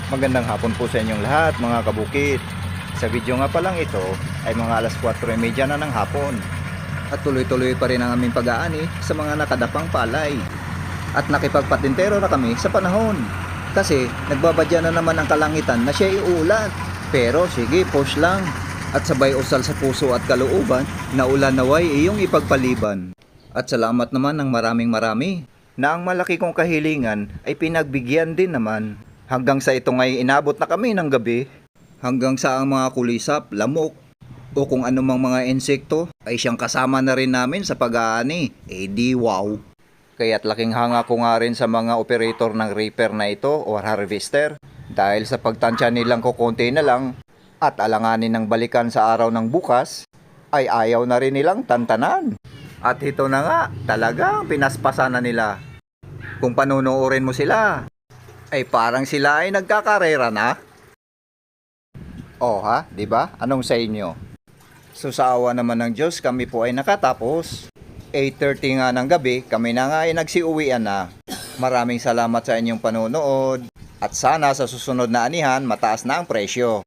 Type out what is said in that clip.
Magandang hapon po sa inyong lahat mga kabukid. Sa video nga pa lang ito ay mga alas 4:30 na ng hapon. At tuloy-tuloy pa rin ang aming pag-aani sa mga nakadapang palay. At nakipagpatintero na kami sa panahon. Kasi nagbabadya na naman ang kalangitan na siya iulat. Pero sige, push lang. At sabay usal sa puso at kalooban na ulan naway iyong ipagpaliban. At salamat naman ng marami na ang malaki kong kahilingan ay pinagbigyan din naman. Hanggang sa ito ngay inabot na kami ng gabi. Hanggang sa ang mga kulisap, lamok, o kung anumang mga insekto ay siyang kasama na rin namin sa pag-aani. Eh di wow. Kaya't laking hanga ko nga rin sa mga operator ng reaper na ito o harvester. Dahil sa pagtansya nilang kukunti na lang at alanganin ng balikan sa araw ng bukas, ay ayaw na rin nilang tantanan. At ito na nga, talagang pinaspasan na nila. Kung panunuorin mo sila, ay parang sila ay nagkakarera na. Oh ha, 'di ba? Anong sa inyo? So sa awa naman ng Diyos, kami po ay nakatapos. 8:30 nga ng gabi, kami na nga ay nagsiuwian na. Maraming salamat sa inyong panonood. At sana sa susunod na anihan, mataas na ang presyo.